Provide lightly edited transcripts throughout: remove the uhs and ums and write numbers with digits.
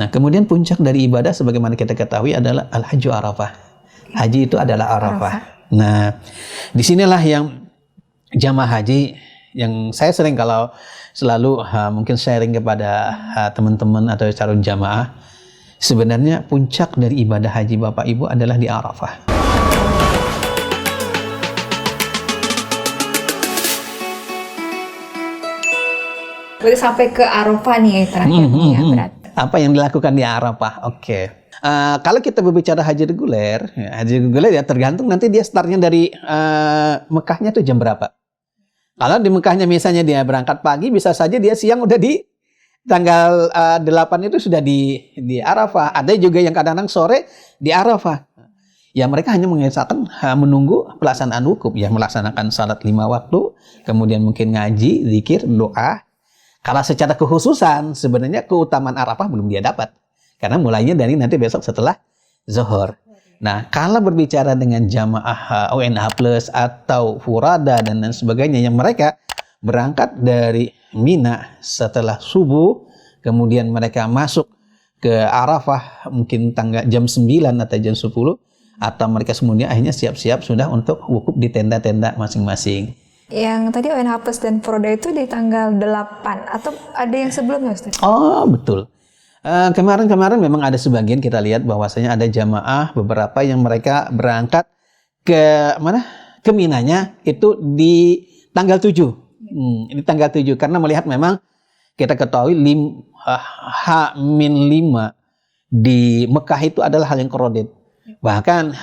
Nah, kemudian puncak dari ibadah sebagaimana kita ketahui adalah Al-Hajju Arafah. Haji itu adalah Arafah. Nah, disinilah yang jamaah haji yang saya sering kalau selalu mungkin sharing kepada teman-teman atau calon jamaah, sebenarnya puncak dari ibadah haji Bapak Ibu adalah di Arafah. Berarti sampai ke Arafah nih terakhirnya ya berarti. Apa yang dilakukan di Arafah? Oke. Kalau kita berbicara haji reguler ya tergantung nanti dia startnya dari Mekahnya tuh jam berapa. Kalau di Mekahnya misalnya dia berangkat pagi, bisa saja dia siang udah di tanggal 8 itu sudah di Arafah. Ada juga yang kadang-kadang sore di Arafah. Ya mereka hanya mengesahkan menunggu pelaksanaan wukuf, ya melaksanakan salat 5 waktu, kemudian mungkin ngaji, zikir, doa. Kalau secara kekhususan sebenarnya keutamaan Arafah belum dia dapat. Karena mulainya dari nanti besok setelah zuhur. Nah, kalau berbicara dengan jamaah ONH Plus atau Furada dan lain sebagainya yang mereka berangkat dari Mina setelah subuh, kemudian mereka masuk ke Arafah mungkin jam 9 atau jam 10, atau mereka semuanya akhirnya siap-siap sudah untuk wukuf di tenda-tenda masing-masing. Yang tadi ONH Plus dan Furada itu di tanggal 8 atau ada yang sebelumnya Ustaz? Oh, betul. Kemarin memang ada sebagian kita lihat bahwasanya ada jamaah beberapa yang mereka berangkat ke mana? Ke Minanya itu di tanggal 7. Ini tanggal 7 karena melihat memang kita ketahui H-5 di Mekah itu adalah hal yang crowded. Bahkan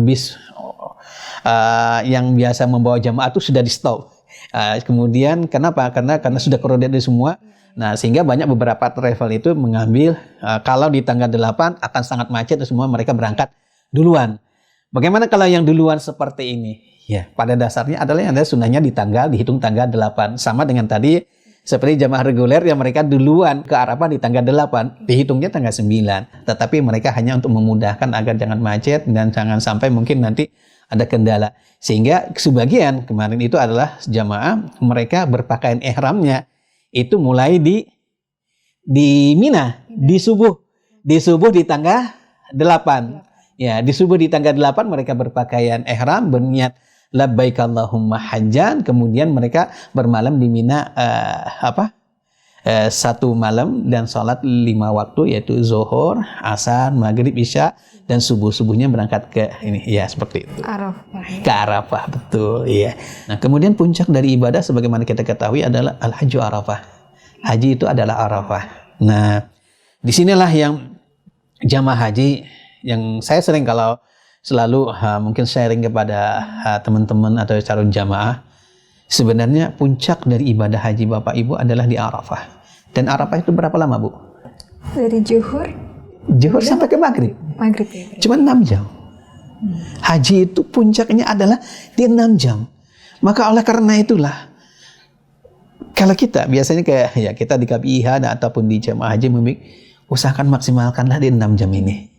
bis yang biasa membawa jamaah itu sudah di stop. Kemudian kenapa? Karena sudah crowded semua. Nah, sehingga banyak beberapa travel itu mengambil kalau di tanggal 8 akan sangat macet dan semua mereka berangkat duluan. Bagaimana kalau yang duluan seperti ini? Ya, pada dasarnya adalah yang ada sunnahnya dihitung tanggal 8. Sama dengan tadi seperti jamaah reguler yang mereka duluan ke Arafah di tanggal 8, dihitungnya tanggal 9. Tetapi mereka hanya untuk memudahkan agar jangan macet dan jangan sampai mungkin nanti ada kendala. Sehingga sebagian kemarin itu adalah jamaah mereka berpakaian ihramnya itu mulai di Mina, di subuh di tanggal 8. Ya, di subuh di tanggal 8 mereka berpakaian ihram, berniat labbaik Allahumma hajjan, kemudian mereka bermalam di Mina satu malam dan sholat 5 waktu yaitu zuhur, asar, maghrib, isya dan subuhnya berangkat ke ini ya seperti itu. Arafah. Ke Arafah, betul, iya. Nah, kemudian puncak dari ibadah sebagaimana kita ketahui adalah Al-Hajju Arafah. Haji itu adalah Arafah. Nah, disinilah yang jamaah haji yang saya sering kalau selalu mungkin sharing kepada teman-teman atau calon jamaah, sebenarnya puncak dari ibadah haji Bapak Ibu adalah di Arafah. Dan Arafah itu berapa lama, Bu? Dari Zuhur Sampai ke Maghrib. Maghrib ya. Cuma 6 jam. Haji itu puncaknya adalah di 6 jam. Maka oleh karena itulah, kalau kita biasanya kayak kita di KPIH ataupun di jamaah haji usahakan maksimalkanlah di 6 jam ini.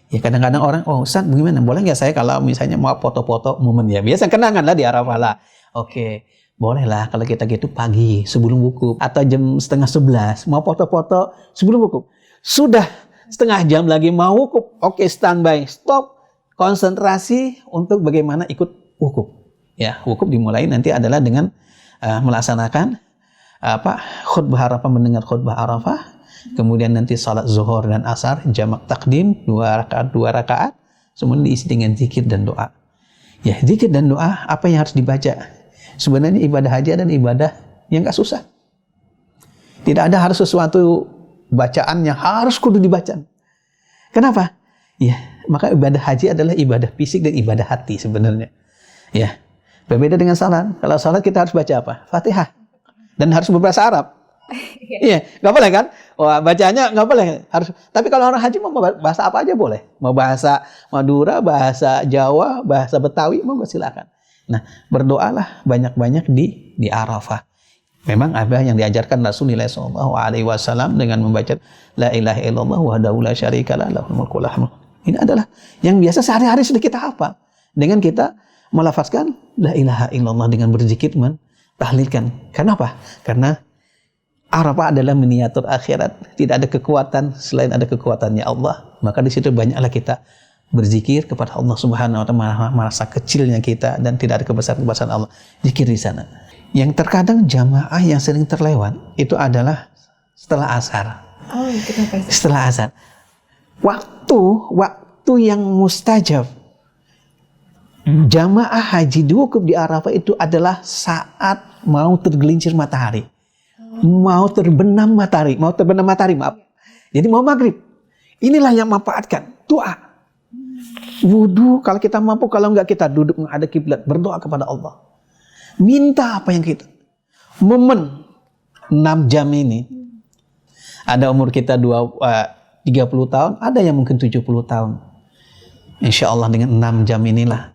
Ya kadang-kadang orang, Ustaz bagaimana? Boleh nggak saya kalau misalnya mau foto-foto momen ya? Biasa kenangan lah di Arafah lah. Oke, bolehlah kalau kita gitu pagi sebelum wukuf atau jam 10:30 mau foto-foto sebelum wukuf. Sudah setengah jam lagi mau wukuf. Oke, standby, stop, konsentrasi untuk bagaimana ikut wukuf. Ya, wukuf dimulai nanti adalah dengan melaksanakan khutbah Arafah, mendengar khutbah Arafah. Kemudian nanti salat zuhur dan asar jamak takdim 2 rakaat, semuanya diisi dengan zikir dan doa. Ya, zikir dan doa apa yang harus dibaca? Sebenarnya ibadah haji adalah ibadah yang gak susah. Tidak ada harus sesuatu bacaan yang harus kudu dibaca. Kenapa? Ya, maka ibadah haji adalah ibadah fisik dan ibadah hati sebenarnya. Ya, berbeda dengan salat. Kalau salat kita harus baca apa? Fatihah. Dan harus berbahasa Arab. Iya, nggak boleh kan? Wah, bacanya nggak boleh. Harus. Tapi kalau orang haji mau bahasa apa aja boleh. Mau bahasa Madura, bahasa Jawa, bahasa Betawi, mau silakan. Nah, berdoalah banyak-banyak di Arafah. Memang apa yang diajarkan Rasulullah SAW dengan membaca La ilaha illallah wahdahu la syarikalah lahul mulku wa lahul hamd. Ini adalah yang biasa sehari-hari sudah kita hafal. Dengan kita melafazkan La ilaha illallah dengan berzikir, tahlilkan. Kenapa? Karena Arafah adalah miniatur akhirat. Tidak ada kekuatan selain ada kekuatannya Allah. Maka di situ banyaklah kita berzikir kepada Allah Subhanahu wa taala, merasa kecilnya kita dan tidak ada kebesaran Allah. Zikir di sana. Yang terkadang jamaah yang sering terlewat itu adalah setelah asar. Oh, itu kenapa? Setelah asar. Waktu yang mustajab. Jamaah haji wukuf di Arafah itu adalah saat mau tergelincir matahari. Mau terbenam matahari, maaf. Jadi mau maghrib. Inilah yang memanfaatkan doa. Wudu kalau kita mampu, kalau enggak kita duduk menghadap kiblat, berdoa kepada Allah. Minta apa yang kita. Momen 6 jam ini. Ada umur kita 30 tahun, ada yang mungkin 70 tahun. Insya Allah dengan 6 jam inilah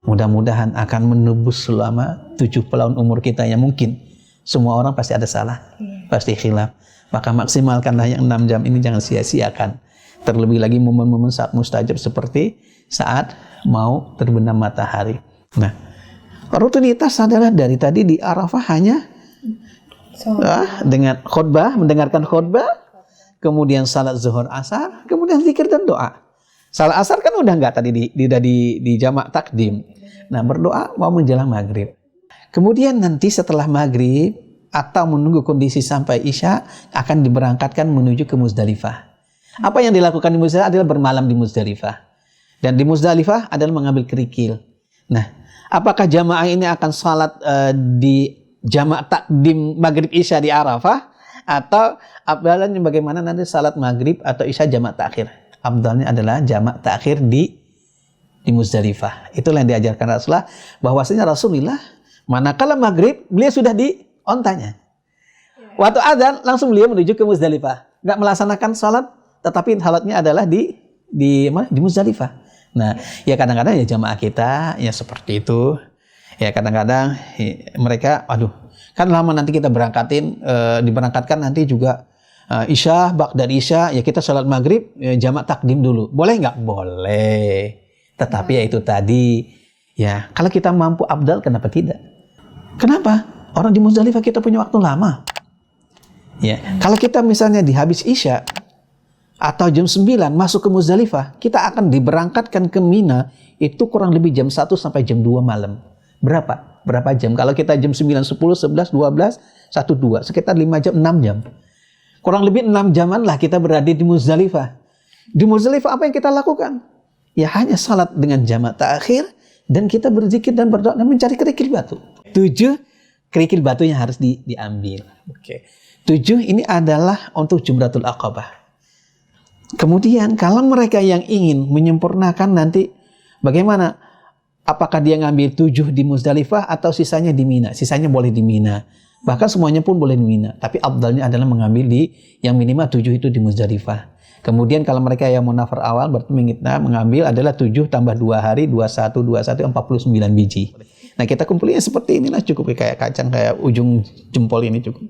mudah-mudahan akan menebus selama 70 tahun umur kita yang mungkin. Semua orang pasti ada salah, pasti khilaf. Maka maksimalkanlah yang 6 jam ini, jangan sia-siakan. Terlebih lagi momen-momen saat mustajab seperti saat mau terbenam matahari. Nah, rutinitas adalah dari tadi di Arafah hanya dengan khutbah, mendengarkan khutbah, kemudian salat zuhur asar, kemudian zikir dan doa. Salat asar kan udah enggak tadi di jamak takdim. Nah, berdoa mau menjelang maghrib. Kemudian nanti setelah maghrib atau menunggu kondisi sampai isya akan diberangkatkan menuju ke Muzdalifah. Apa yang dilakukan di Muzdalifah adalah bermalam di Muzdalifah. Dan di Muzdalifah adalah mengambil kerikil. Nah, apakah jamaah ini akan salat di jamak takdim maghrib isya di Arafah, atau abdalnya bagaimana nanti salat maghrib atau isya jamak takhir? Abdalnya adalah jamak takhir di Muzdalifah. Itulah yang diajarkan Rasulullah, bahwasanya Rasulullah manakala maghrib, beliau sudah di ontanya. Waktu azan, langsung beliau menuju ke Muzdalifah. Nggak melaksanakan salat, tetapi salatnya adalah di Muzdalifah. Nah, ya kadang-kadang ya jamaah kita ya seperti itu. Ya kadang-kadang mereka, kan lama nanti kita diberangkatkan nanti juga isya, ba'da isya, ya kita salat maghrib, jamak takdim dulu. Boleh nggak? Boleh. Tetapi ya itu tadi, ya kalau kita mampu abdal, kenapa tidak? Kenapa? Orang di Muzdalifah kita punya waktu lama. Ya, kalau kita misalnya di habis isya atau jam 9 masuk ke Muzdalifah, kita akan diberangkatkan ke Mina itu kurang lebih jam 1 sampai jam 2 malam. Berapa jam? Kalau kita jam 9, 10, 11, 12, 1, 2, sekitar 5 jam, 6 jam. Kurang lebih 6 jaman lah kita berada di Muzdalifah. Di Muzdalifah apa yang kita lakukan? Ya hanya salat dengan jamak takhir, dan kita berzikir dan berdoa dan mencari kerikil batu. 7 kerikil batu yang harus diambil. Oke. 7 ini adalah untuk Jumratul Aqabah. Kemudian kalau mereka yang ingin menyempurnakan nanti bagaimana? Apakah dia ngambil 7 di Muzdalifah atau sisanya di Mina? Sisanya boleh di Mina. Bahkan semuanya pun boleh di Mina. Tapi afdalnya adalah mengambil yang minimal 7 itu di Muzdalifah. Kemudian kalau mereka yang munafar awal berarti mengambil adalah 7 tambah 2 hari, 21, 49 biji. Nah kita kumpulnya seperti inilah, cukup kayak kacang, kayak ujung jempol ini cukup.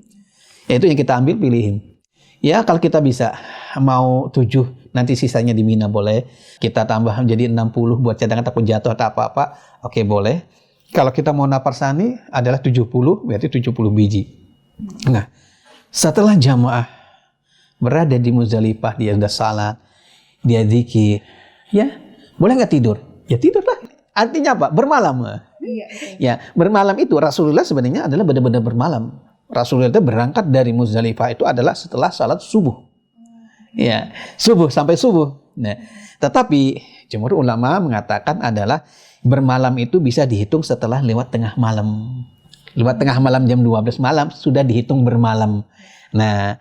Ya, itu yang kita ambil, pilihin. Ya kalau kita bisa, mau 7, nanti sisanya di Mina boleh. Kita tambah menjadi 60 buat cadangan takut jatuh atau apa-apa, oke boleh. Kalau kita mau nafar sani adalah 70, berarti 70 biji. Nah setelah jamaah berada di Muzdalifah, dia sudah salat, dia zikir, ya boleh nggak tidur? Ya tidurlah. Artinya apa? Bermalam. Ya bermalam itu Rasulullah sebenarnya adalah benar-benar bermalam. Rasulullah itu berangkat dari Muzdalifah itu adalah setelah salat subuh. Ya subuh sampai subuh. Nah, tetapi jumhur ulama mengatakan adalah bermalam itu bisa dihitung setelah lewat tengah malam. Lewat tengah malam jam 12 malam sudah dihitung bermalam. Nah,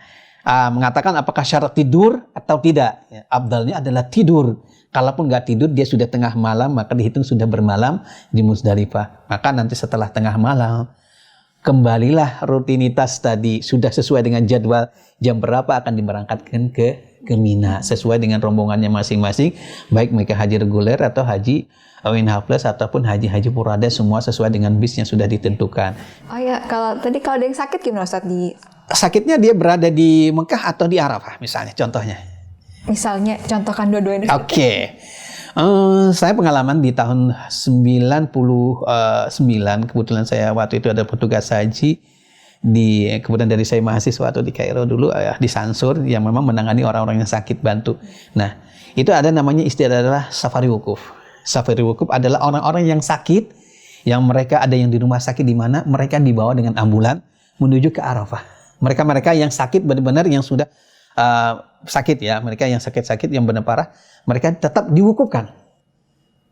mengatakan apakah syarat tidur atau tidak? Ya, afdalnya adalah tidur. Kalaupun nggak tidur, dia sudah tengah malam, maka dihitung sudah bermalam di Muzdalifah. Maka nanti setelah tengah malam, kembalilah rutinitas tadi, sudah sesuai dengan jadwal jam berapa akan diberangkatkan ke Mina, sesuai dengan rombongannya masing-masing, baik mereka haji reguler atau haji ONH plus ataupun haji purada, semua sesuai dengan bis yang sudah ditentukan. Oh ya, kalau ada yang sakit gimana Ustaz? Sakitnya dia berada di Mekah atau di Arafah misalnya, contohnya. Misalnya, contohkan dua-duanya. Oke. Saya pengalaman di tahun 99, kebetulan saya waktu itu ada petugas haji kemudian dari saya mahasiswa atau di Kairo dulu di Sansur yang memang menangani orang-orang yang sakit, bantu. Nah, itu ada namanya istilah adalah safari wukuf. Safari wukuf adalah orang-orang yang sakit, yang mereka ada yang di rumah sakit di mana mereka dibawa dengan ambulan menuju ke Arafah. Mereka yang sakit benar-benar yang sudah sakit ya, mereka yang sakit-sakit yang benar parah, mereka tetap diwukufkan.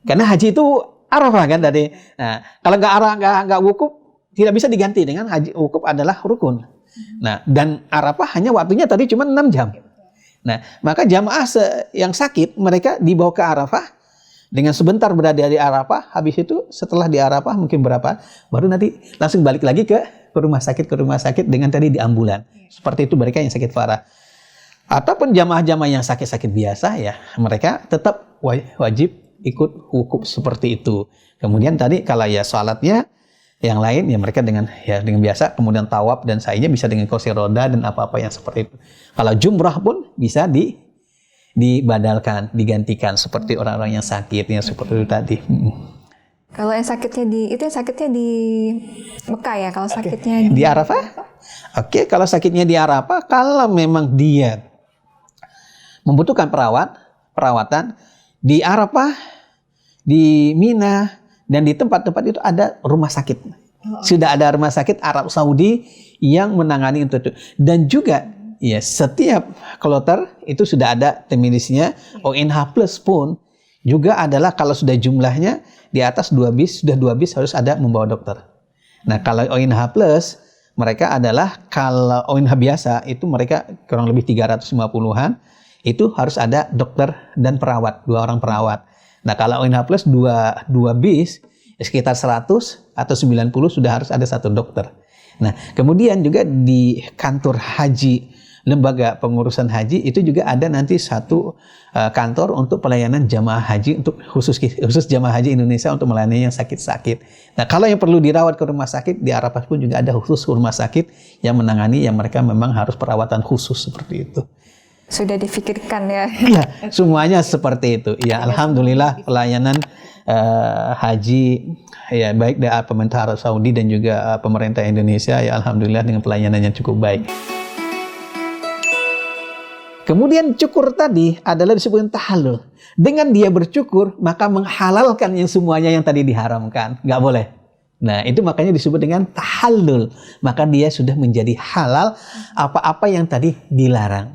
Karena haji itu Arafah kan tadi. Nah, kalau nggak wukuf tidak bisa diganti dengan haji. Wukuf adalah rukun. Nah, dan Arafah hanya waktunya tadi cuma 6 jam. Nah, maka jamaah yang sakit mereka dibawa ke Arafah dengan sebentar berada di Arafah. Habis itu setelah di Arafah mungkin berapa, baru nanti langsung balik lagi ke rumah sakit dengan tadi di ambulan. Seperti itu mereka yang sakit parah. Ataupun jamaah-jamaah yang sakit-sakit biasa ya, mereka tetap wajib ikut wukuf seperti itu. Kemudian tadi kalau ya salatnya yang lain ya mereka dengan biasa, kemudian tawaf dan sainya bisa dengan kursi roda dan apa-apa yang seperti itu. Kalau jumrah pun bisa dibadalkan, digantikan seperti orang-orang yang sakit yang seperti itu tadi. Kalau yang sakitnya di Mekah ya, kalau sakitnya di Arafah? Oke, kalau sakitnya di Arafah, kalau memang dia membutuhkan perawatan di Arafah, di Mina, dan di tempat-tempat itu ada rumah sakit. Sudah ada rumah sakit Arab Saudi yang menangani itu. Dan juga ya setiap kloter itu sudah ada tim medisnya. ONH Plus pun juga adalah kalau sudah jumlahnya di atas 2 bis, sudah 2 bis harus ada membawa dokter. Nah, kalau ONH Plus mereka adalah, kalau ONH biasa itu mereka kurang lebih 350-an, itu harus ada dokter dan perawat, 2 orang perawat. Nah, kalau ONH Plus 2 bis, sekitar 100 atau 90 sudah harus ada 1 dokter. Nah, kemudian juga di kantor haji, lembaga pengurusan haji, itu juga ada nanti 1 kantor untuk pelayanan jamaah haji, untuk khusus jamaah haji Indonesia untuk melayani yang sakit-sakit. Nah, kalau yang perlu dirawat ke rumah sakit, di Arafah pun juga ada khusus rumah sakit yang menangani yang mereka memang harus perawatan khusus seperti itu. Sudah difikirkan ya. Iya, semuanya seperti itu. Ya, alhamdulillah pelayanan haji ya baik dari pemerintah Arab Saudi dan juga pemerintah Indonesia ya alhamdulillah dengan pelayanan yang cukup baik. Kemudian cukur tadi adalah disebut tahallul. Dengan dia bercukur maka menghalalkan yang semuanya yang tadi diharamkan. Nggak boleh. Nah, itu makanya disebut dengan tahallul. Maka dia sudah menjadi halal apa-apa yang tadi dilarang.